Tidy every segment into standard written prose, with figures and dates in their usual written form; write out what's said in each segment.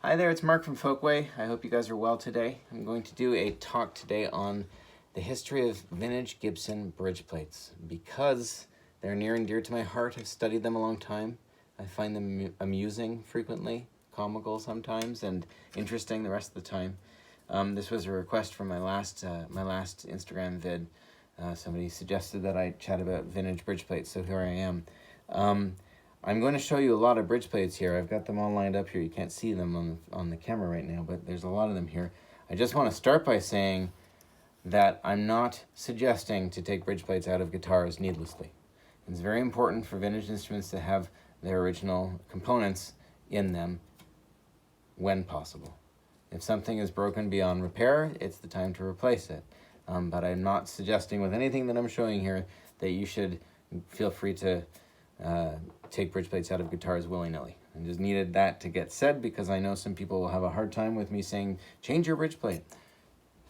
Hi there, it's Mark from Folkway. I hope you guys are well today. I'm going to do a talk today on the history of vintage Gibson Bridgeplates. Because they're near and dear to my heart, I've studied them a long time. I find them amusing frequently, comical sometimes, and interesting the rest of the time. This was a request from my last Instagram vid. Somebody suggested that I chat about vintage Bridgeplates, so here I am. I'm going to show you a lot of Bridgeplates here. I've got them all lined up here. You can't see them on the camera right now, but there's a lot of them here. I just want to start by saying that I'm not suggesting to take Bridgeplates out of guitars needlessly. It's very important for vintage instruments to have their original components in them when possible. If something is broken beyond repair, it's the time to replace it. But I'm not suggesting with anything that I'm showing here that you should feel free to take Bridgeplates out of guitars willy-nilly. I just needed that to get said because I know some people will have a hard time with me saying, change your Bridgeplate.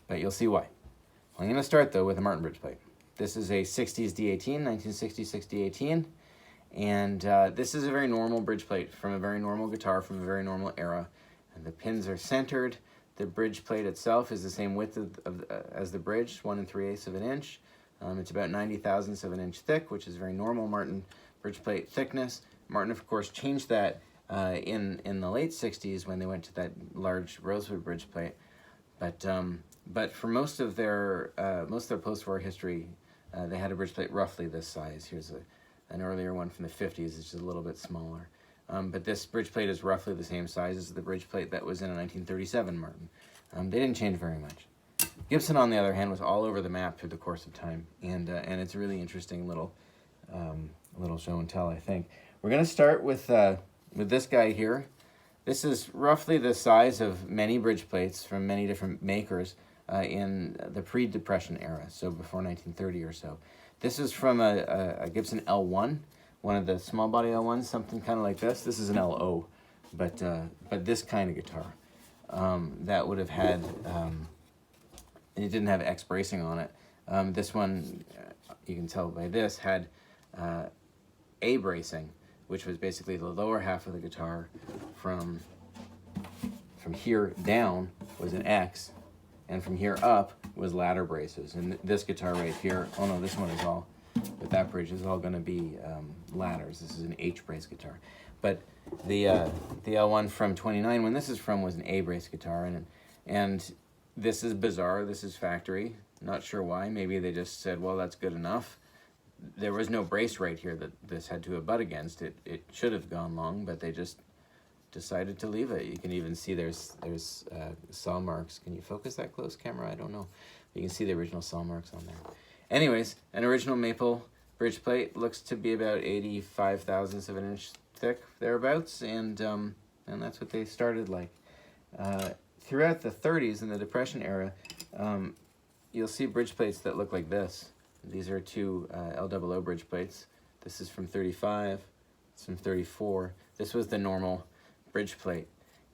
But you'll see why. I'm going to start, though, with a Martin Bridgeplate. This is a 60s D18, 1966 D18. And this is a very normal Bridgeplate from a very normal guitar from a very normal era. And the pins are centered. The Bridgeplate itself is the same width as the bridge, 1 3/8 of an inch. It's about 90 thousandths of an inch thick, which is very normal Martin Bridgeplate thickness. Martin, of course, changed that in the late 60s when they went to that large rosewood Bridgeplate. But for most of their post-war history, they had a Bridgeplate roughly this size. Here's an earlier one from the 50s, which is a little bit smaller. But this Bridgeplate is roughly the same size as the Bridgeplate that was in a 1937 Martin. They didn't change very much. Gibson, on the other hand, was all over the map through the course of time, and it's a really interesting little show and tell, I think. We're going to start with this guy here. This is roughly the size of many Bridgeplates from many different makers in the pre-Depression era, so before 1930 or so. This is from a Gibson L1, one of the small body L1s, something kind of like this. This is an LO, but this kind of guitar that would have had, it didn't have X bracing on it. This one, you can tell by this, had A bracing, which was basically the lower half of the guitar from here down was an X, and from here up was ladder braces. And this guitar right here, oh no, this one is all, with that bridge is all going to be ladders. This is an H brace guitar. But the L1 from 29, when this is from, was an A brace guitar, and this is bizarre. This is factory. Not sure why. Maybe they just said, well, that's good enough. There was no brace right here that this had to abut against. It should have gone long, but they just decided to leave it. You can even see there's saw marks. Can you focus that close, camera? I don't know. You can see the original saw marks on there. Anyways, an original maple Bridgeplate looks to be about 85 thousandths of an inch thick, thereabouts, and that's what they started like. Throughout the 30s and the Depression era, you'll see Bridgeplates that look like this. These are two LOO Bridgeplates. This is from 35, it's from 34. This was the normal Bridgeplate.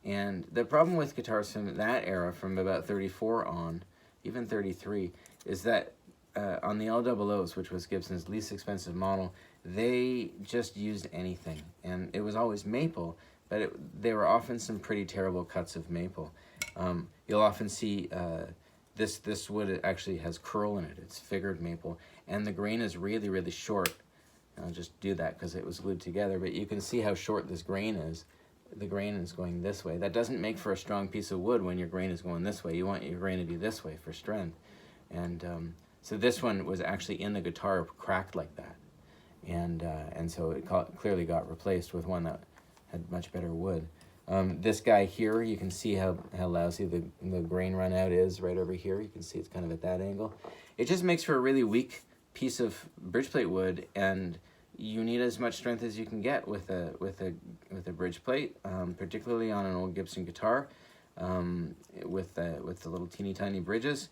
And the problem with guitars from that era, from about 34 on, even 33, is that on the LOOs, which was Gibson's least expensive model, they just used anything. And it was always maple, but they were often some pretty terrible cuts of maple. You'll often see this wood actually has curl in it. It's figured maple, and the grain is really, really short. I'll just do that because it was glued together, but you can see how short this grain is. The grain is going this way. That doesn't make for a strong piece of wood when your grain is going this way. You want your grain to be this way for strength. And so this one was actually in the guitar cracked like that. And so it clearly got replaced with one that had much better wood. This guy here, you can see how lousy the grain run out is right over here. You can see it's kind of at that angle. It just makes for a really weak piece of Bridgeplate wood, and you need as much strength as you can get with a Bridgeplate, particularly on an old Gibson guitar, with the little teeny tiny bridges.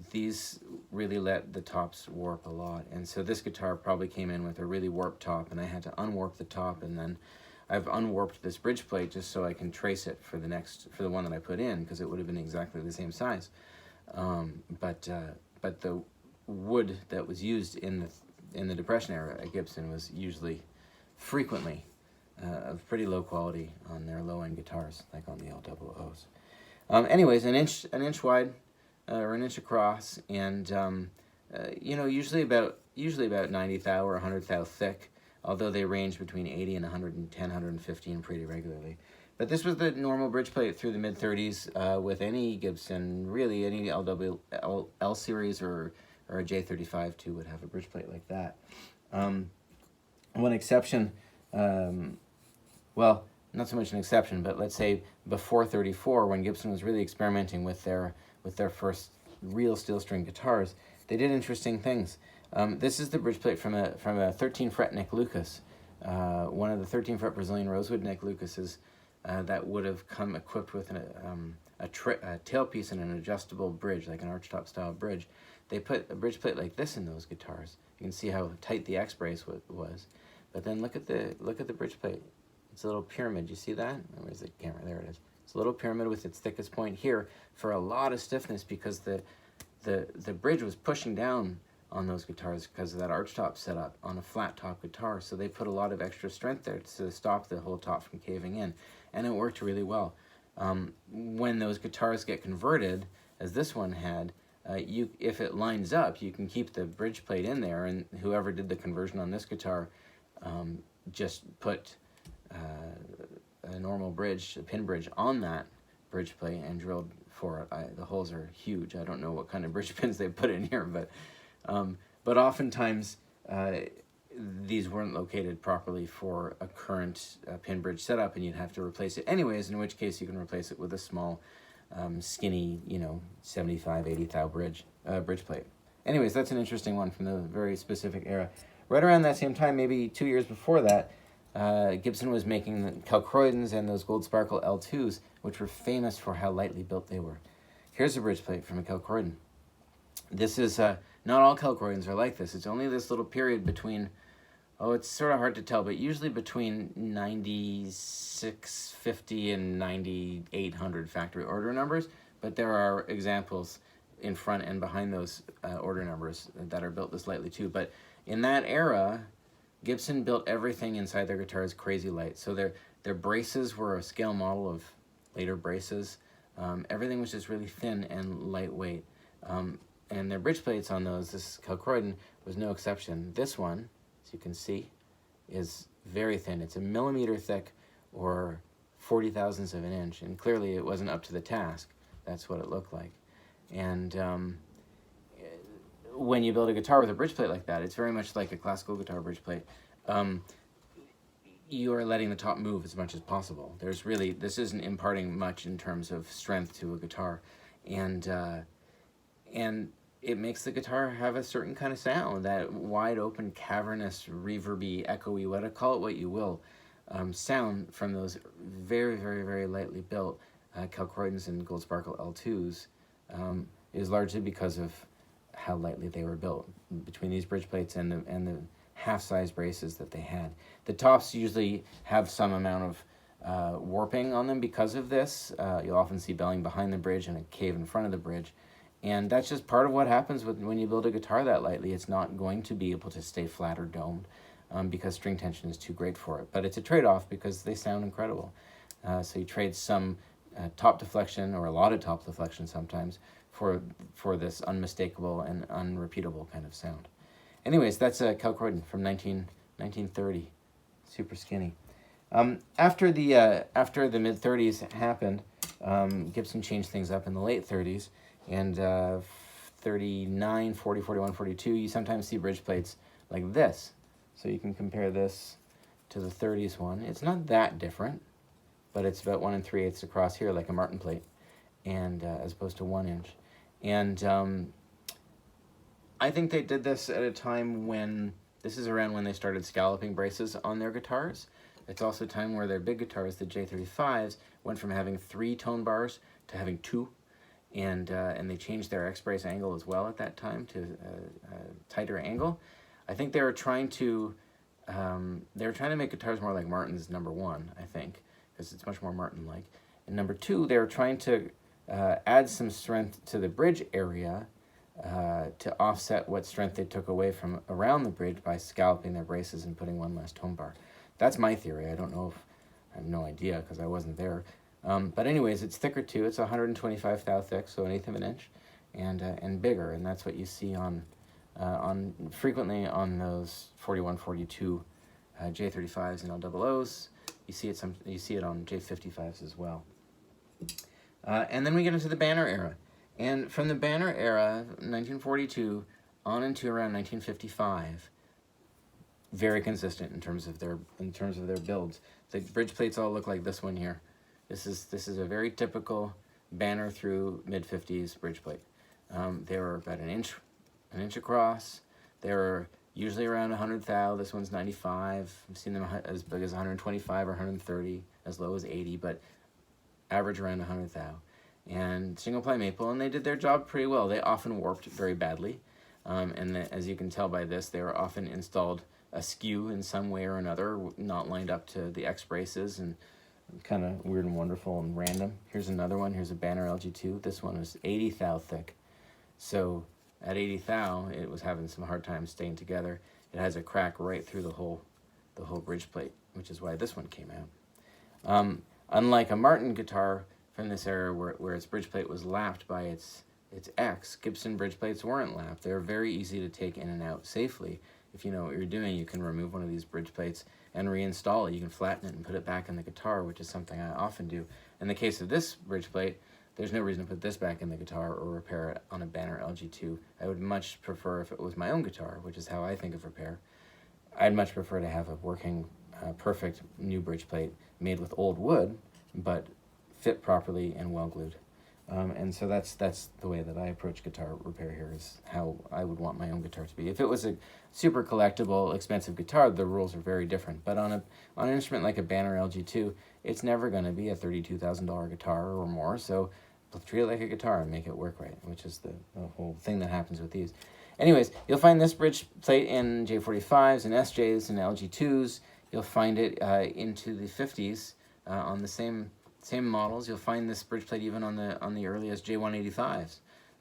These really let the tops warp a lot, and so this guitar probably came in with a really warped top, and I had to unwarp the top, and then I've unwarped this Bridgeplate just so I can trace it for the one that I put in, because it would have been exactly the same size. But the wood that was used in the Depression era at Gibson was usually frequently of pretty low quality on their low-end guitars, like on the L00s. Anyways, an inch wide, or an inch across, and usually about 90 thou or 100 thou thick, although they range between 80 and 110, 115 pretty regularly. But this was the normal bridge plate through the mid-30s with any Gibson, really any L series or a J35 too would have a bridge plate like that. One exception, well, not so much an exception, but let's say before 34, when Gibson was really experimenting with their first real steel string guitars, they did interesting things. This is the bridge plate from a 13 fret Nick Lucas, one of the 13 fret Brazilian rosewood Nick Lucases that would have come equipped with a tailpiece and an adjustable bridge, like an archtop style bridge. They put a bridge plate like this in those guitars. You can see how tight the X brace was, but then look at the bridge plate. It's a little pyramid. You see that? Where's the camera? There it is. It's a little pyramid with its thickest point here for a lot of stiffness, because the bridge was pushing down on those guitars because of that archtop setup on a flat top guitar. So they put a lot of extra strength there to stop the whole top from caving in, and it worked really well. When those guitars get converted, as this one had, if it lines up, you can keep the bridge plate in there, and whoever did the conversion on this guitar just put a normal bridge, a pin bridge, on that bridge plate and drilled for it. The holes are huge. I don't know what kind of bridge pins they put in here, but oftentimes these weren't located properly for a current pin bridge setup, and you'd have to replace it anyways, in which case you can replace it with a small, skinny, 75, 80 thou bridge plate. Anyways, that's an interesting one from the very specific era. Right around that same time, maybe 2 years before that, Gibson was making the Calcroydons and those gold sparkle L2s, which were famous for how lightly built they were. Here's a bridge plate from a Calcroydon. This is, not all Calcroydons are like this. It's only this little period between, it's sort of hard to tell, but usually between 9650 and 9800 factory order numbers. But there are examples in front and behind those order numbers that are built this lightly too. But in that era, Gibson built everything inside their guitars crazy light. So their braces were a scale model of later braces. Everything was just really thin and lightweight. And their bridge plates on those, this Calcroydon, was no exception. This one, as you can see, is very thin. It's a millimeter thick, or 40 thousandths of an inch, and clearly it wasn't up to the task. That's what it looked like. And when you build a guitar with a bridge plate like that, it's very much like a classical guitar bridge plate. You are letting the top move as much as possible. This isn't imparting much in terms of strength to a guitar, and it makes the guitar have a certain kind of sound, that wide open, cavernous, reverby, echoey, call it what you will, sound from those very, very, very lightly built Calcroydons and Gold Sparkle L2s is largely because of how lightly they were built between these bridge plates and the half-size braces that they had. The tops usually have some amount of warping on them because of this. You'll often see belling behind the bridge and a cave in front of the bridge. And that's just part of what happens when you build a guitar that lightly. It's not going to be able to stay flat or domed because string tension is too great for it. But it's a trade-off because they sound incredible. So you trade some top deflection, or a lot of top deflection sometimes, for this unmistakable and unrepeatable kind of sound. Anyways, that's a Calcroydon from 1930, super skinny. After the mid-30s happened, Gibson changed things up in the late 30s, and 39, 40, 41, 42, you sometimes see bridge plates like this. So you can compare this to the 30s one. It's not that different, but it's about 1 3/8 across here, like a Martin plate, and as opposed to 1 inch. And I think they did this at a time when, this is around when they started scalloping braces on their guitars. It's also a time where their big guitars, the J35s, went from having 3 tone bars to having 2. And they changed their X-brace angle as well at that time to a tighter angle. I think they were trying to make guitars more like Martin's number 1, I think, because it's much more Martin-like. And number 2, they were trying to add some strength to the bridge area to offset what strength they took away from around the bridge by scalloping their braces and putting 1 less tone bar. That's my theory. I don't know if, I have no idea because I wasn't there. But anyways, it's thicker too. It's 125 thou thick, so 1/8 of an inch, and bigger. And that's what you see on frequently on those 41, 42 J35s and L00s. You see it on J55s as well. And then we get into the banner era. And from the banner era, 1942 on into around 1955, very consistent in terms of their builds. The bridge plates all look like this one here. This is a very typical banner through mid-50s bridge plate. They were about an inch across. They were usually around 100 thou. This one's 95. I've seen them as big as 125 or 130, as low as 80, but average around 100 thou. And single ply maple, and they did their job pretty well. They often warped very badly, as you can tell by this, they were often installed askew in some way or another, not lined up to the X braces, and kind of weird and wonderful and random. Here's another one. Here's a banner LG2. This one was 80 thou thick. So at 80 thou, it was having some hard time staying together. It has a crack right through the whole bridge plate, which is why this one came out. Unlike a Martin guitar from this era where its bridge plate was lapped by its X, Gibson bridge plates weren't lapped. They're very easy to take in and out safely. If you know what you're doing, you can remove one of these bridge plates and reinstall it. You can flatten it and put it back in the guitar, which is something I often do. In the case of this bridge plate, there's no reason to put this back in the guitar or repair it on a Banner LG2. I would much prefer, if it was my own guitar, which is how I think of repair, I'd much prefer to have a working, perfect new bridge plate made with old wood, but fit properly and well glued. And so that's the way that I approach guitar repair here, is how I would want my own guitar to be. If it was a super collectible, expensive guitar, the rules are very different. But on an instrument like a Banner LG2, it's never going to be a $32,000 guitar or more. So treat it like a guitar and make it work right, which is the whole thing that happens with these. Anyways, you'll find this bridge plate in J45s and SJs and LG2s. You'll find it into the 50s on the same models. You'll find this bridge plate even on the earliest J185s.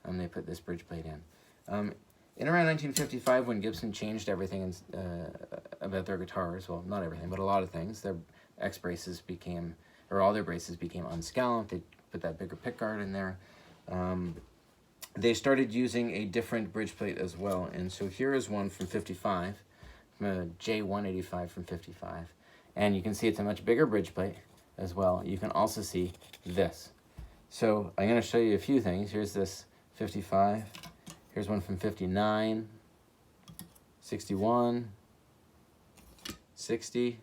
They put this bridge plate in. In around 1955, when Gibson changed everything about their guitars, well, not everything, but a lot of things, their X braces became, or all their braces became unscalloped. They put that bigger pickguard in there. They started using a different bridge plate as well. And so here is one from 55, from a J185 from 55. And you can see it's a much bigger bridge plate as well. You can also see this. So I'm going to show you a few things. Here's this 55. Here's one from 59, 61, 60,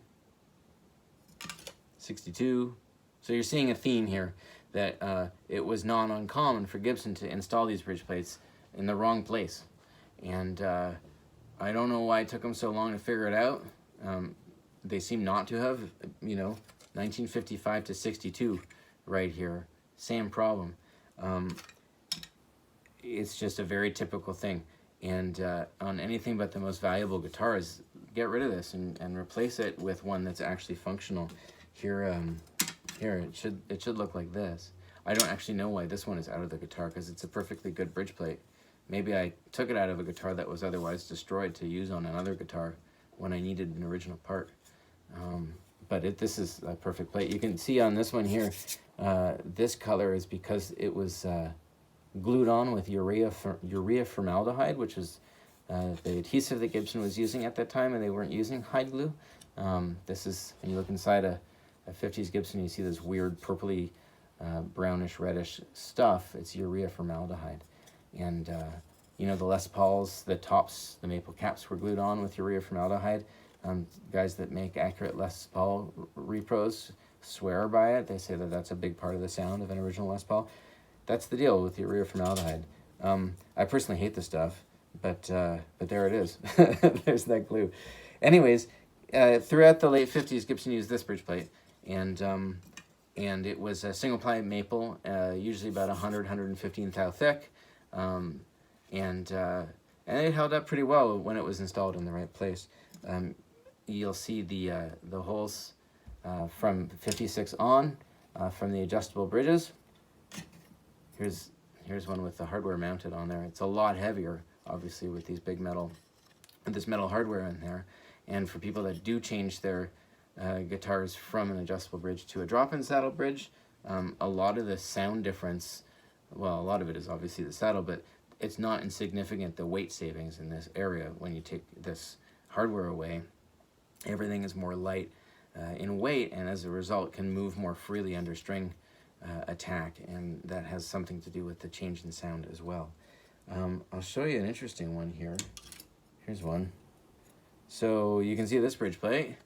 62. So you're seeing a theme here that it was not uncommon for Gibson to install these bridge plates in the wrong place. And I don't know why it took them so long to figure it out. They seem not to have, 1955 to 62 right here, same problem. It's just a very typical thing. And on anything but the most valuable guitars, get rid of this and replace it with one that's actually functional. Here, it should look like this. I don't actually know why this one is out of the guitar, because it's a perfectly good bridge plate. Maybe I took it out of a guitar that was otherwise destroyed to use on another guitar when I needed an original part. But this is a perfect plate. You can see on this one here, this color is because it was glued on with urea formaldehyde, which is the adhesive that Gibson was using at that time, and they weren't using hide glue. This is, when you look inside a 50s Gibson, you see this weird purpley, brownish, reddish stuff. It's urea formaldehyde. And, the Les Pauls, the tops, the maple caps were glued on with urea formaldehyde. Guys that make accurate Les Paul repros swear by it. They say that that's a big part of the sound of an original Les Paul. That's the deal with urea formaldehyde. I personally hate the stuff, but there it is. There's that glue. Anyways, throughout the late 50s, Gibson used this bridge plate, and it was a single ply maple, usually about 115 thou thick, and it held up pretty well when it was installed in the right place. You'll see the holes from 56 on from the adjustable bridges. Here's one with the hardware mounted on there. It's a lot heavier, obviously, with these big metal hardware in there. And for people that do change their guitars from an adjustable bridge to a drop-in saddle bridge. A lot of the sound difference, well, a lot of it is obviously the saddle, but it's not insignificant, the weight savings in this area when you take this hardware away. Everything is more light in weight, and as a result can move more freely under string attack, and that has something to do with the change in sound as well. I'll show you an interesting one here. Here's one. So you can see this bridge plate.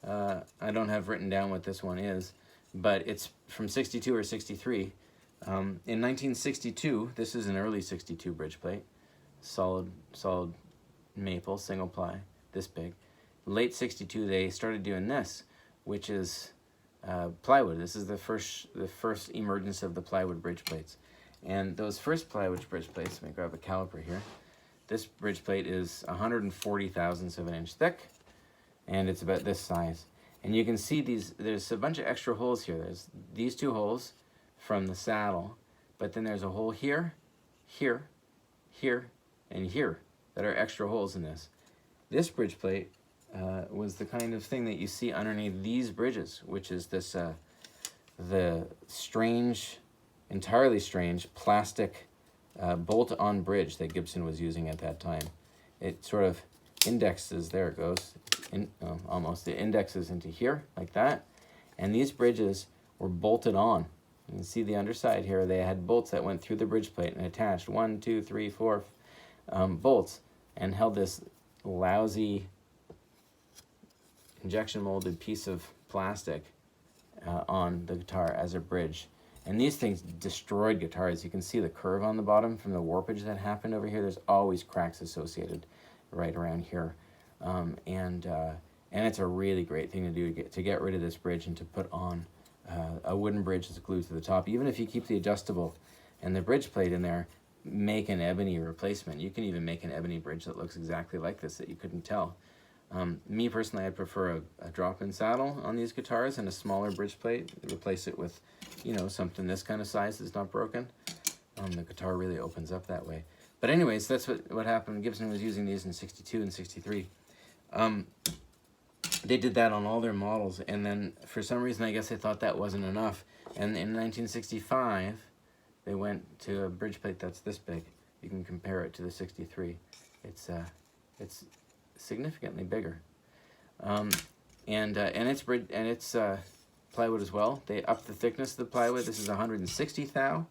I don't have written down what this one is, but it's from 62 or 63. In 1962, this is an early 62 bridge plate, solid maple, single ply, this big. Late 62, they started doing this, which is plywood. This is the first emergence of the plywood bridge plates. And those first plywood bridge plates, let me grab a caliper here. This bridge plate is 140 thousandths of an inch thick, and it's about this size. And you can see there's a bunch of extra holes here. There's these two holes from the saddle, but then there's a hole here, here, here, and here that are extra holes in this. This bridge plate was the kind of thing that you see underneath these bridges, which is this the strange, entirely strange plastic bolt-on bridge that Gibson was using at that time. It sort of indexes, there it goes, almost, it indexes into here like that, and these bridges were bolted on. You can see the underside here, they had bolts that went through the bridge plate and attached 1, 2, 3, 4 bolts, and held this lousy injection molded piece of plastic on the guitar as a bridge. And these things destroyed guitars. You can see the curve on the bottom from the warpage that happened over here. There's always cracks associated right around here. And it's a really great thing to do to get rid of this bridge and to put on a wooden bridge that's glued to the top. Even if you keep the adjustable and the bridge plate in there, make an ebony replacement. You can even make an ebony bridge that looks exactly like this that you couldn't tell. Me personally, I prefer a drop-in saddle on these guitars and a smaller bridge plate. Replace it with, you know, something this kind of size that's not broken. The guitar really opens up that way. But anyways, that's what happened. Gibson was using these in 62 and 63. They did that on all their models, and then for some reason I guess they thought that wasn't enough. And in 1965, they went to a bridge plate that's this big. You can compare it to the 63. It's significantly bigger, and it's plywood as well. They upped the thickness of the plywood. This is 160 thou.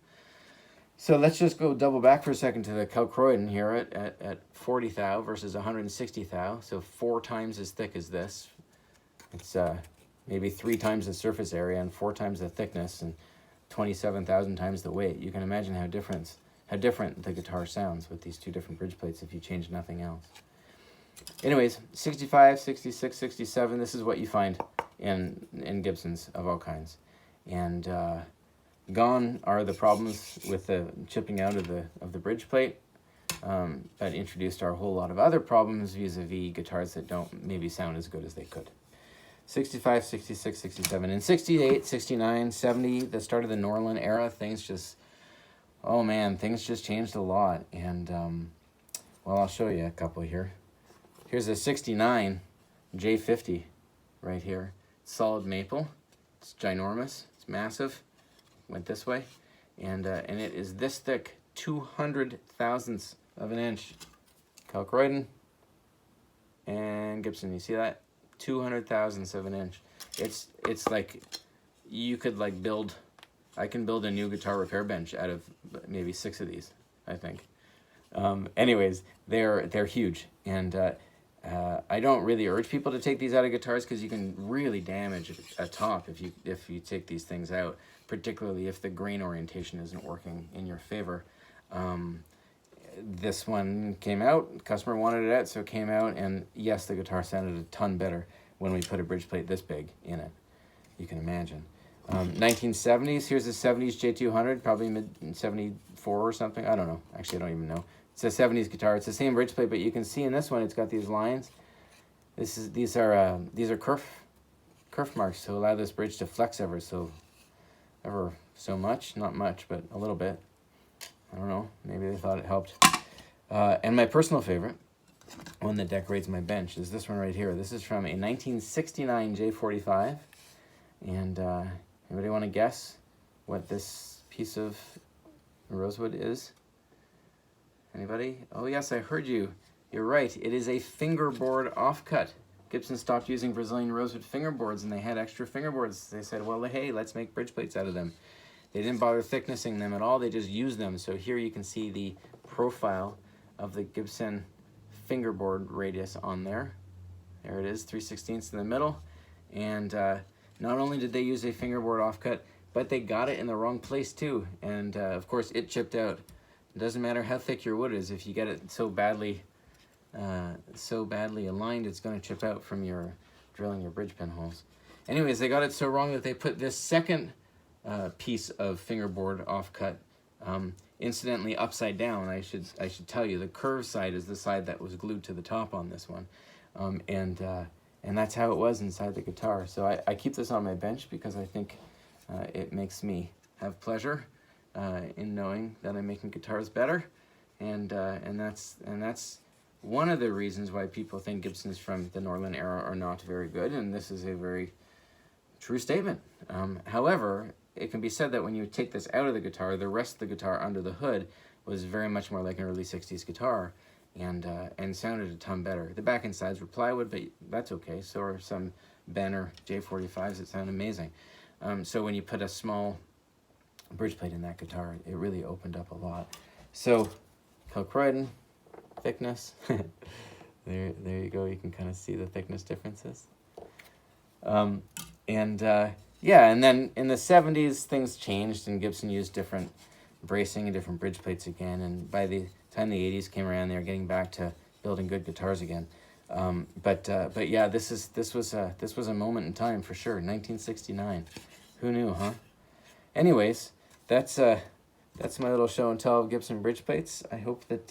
So let's just go double back for a second to the Calcroydon here at 40 thou versus 160 thou. So 4 times as thick as this. It's maybe 3 times the surface area and 4 times the thickness and 27,000 times the weight. You can imagine how different the guitar sounds with these two different bridge plates if you change nothing else. Anyways, 65, 66, 67, this is what you find in Gibsons of all kinds. And gone are the problems with the chipping out of the bridge plate, but introduced are a whole lot of other problems vis-a-vis guitars that don't maybe sound as good as they could. 65, 66, 67, and 68, 69, 70, the start of the Norlin era, things just changed a lot. And, well, I'll show you a couple here. Here's a 69 J50 right here. It's solid maple. It's ginormous. It's massive. Went this way. And it is this thick, 200 thousandths of an inch. Calcroydon and Gibson. You see that? 200 thousandths of an inch. It's like you could like I can build a new guitar repair bench out of maybe 6 of these, I think. Anyways, they're huge, and I don't really urge people to take these out of guitars because you can really damage a top if you take these things out, particularly if the grain orientation isn't working in your favor. This one came out, the customer wanted it out, so it came out, and yes, the guitar sounded a ton better when we put a bridge plate this big in it. You can imagine. 1970s, here's a 70s J200, probably mid-74 or something. I don't know. Actually, I don't even know. It's a 70s guitar. It's the same bridge plate, but you can see in this one, it's got these lines. These are kerf marks to allow this bridge to flex ever so much. Not much, but a little bit. I don't know. Maybe they thought it helped. And my personal favorite, one that decorates my bench is this one right here. This is from a 1969 J45. And anybody want to guess what this piece of rosewood is? Anybody? Oh yes, I heard you. You're right. It is a fingerboard offcut. Gibson stopped using Brazilian rosewood fingerboards, and they had extra fingerboards. They said, well, hey, let's make bridge plates out of them. They didn't bother thicknessing them at all. They just used them. So here you can see the profile of the Gibson fingerboard radius on there. There it is, 3/16 in the middle. And not only did they use a fingerboard offcut, but they got it in the wrong place too. And of course, it chipped out. It doesn't matter how thick your wood is. If you get it so badly aligned, it's going to chip out from your drilling your bridge pin holes. Anyways, they got it so wrong that they put this second piece of fingerboard offcut incidentally upside down. I should tell you, the curved side is the side that was glued to the top on this one, and that's how it was inside the guitar. So I keep this on my bench because I think it makes me have pleasure in knowing that I'm making guitars better, and that's one of the reasons why people think Gibsons from the Norland era are not very good, and this is a very true statement. However, it can be said that when you take this out of the guitar, the rest of the guitar under the hood was very much more like an early 60s guitar, and sounded a ton better. The back and sides were plywood, but that's okay. So are some Benner J45s that sound amazing. So when you put a small bridge plate in that guitar, it really opened up a lot. So Kilcroydon, thickness. there you go. You can kind of see the thickness differences. Yeah, and then in the 70s, things changed, and Gibson used different bracing and different bridge plates again. And by the time the 80s came around, they were getting back to building good guitars again. But yeah, this was a moment in time for sure. 1969. Who knew, huh? Anyways, that's my little show and tell of Gibson bridge plates. I hope that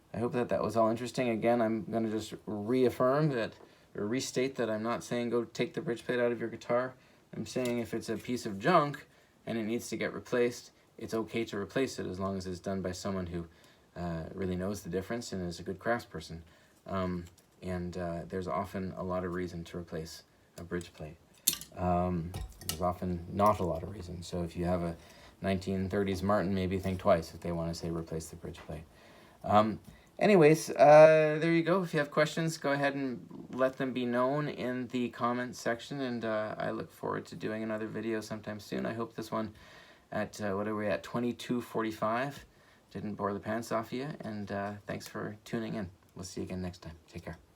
that was all interesting. Again, I'm going to just reaffirm that, or restate that I'm not saying go take the bridge plate out of your guitar. I'm saying if it's a piece of junk and it needs to get replaced, it's okay to replace it as long as it's done by someone who really knows the difference and is a good craftsperson. There's often a lot of reason to replace a bridge plate. There's often not a lot of reason. So if you have a 1930s Martin, maybe think twice if they want to say replace the bridge plate. Anyways, there you go. If you have questions, go ahead and let them be known in the comments section, and I look forward to doing another video sometime soon. I hope this one at, what are we at, 22:45, didn't bore the pants off you, and thanks for tuning in. We'll see you again next time. Take care.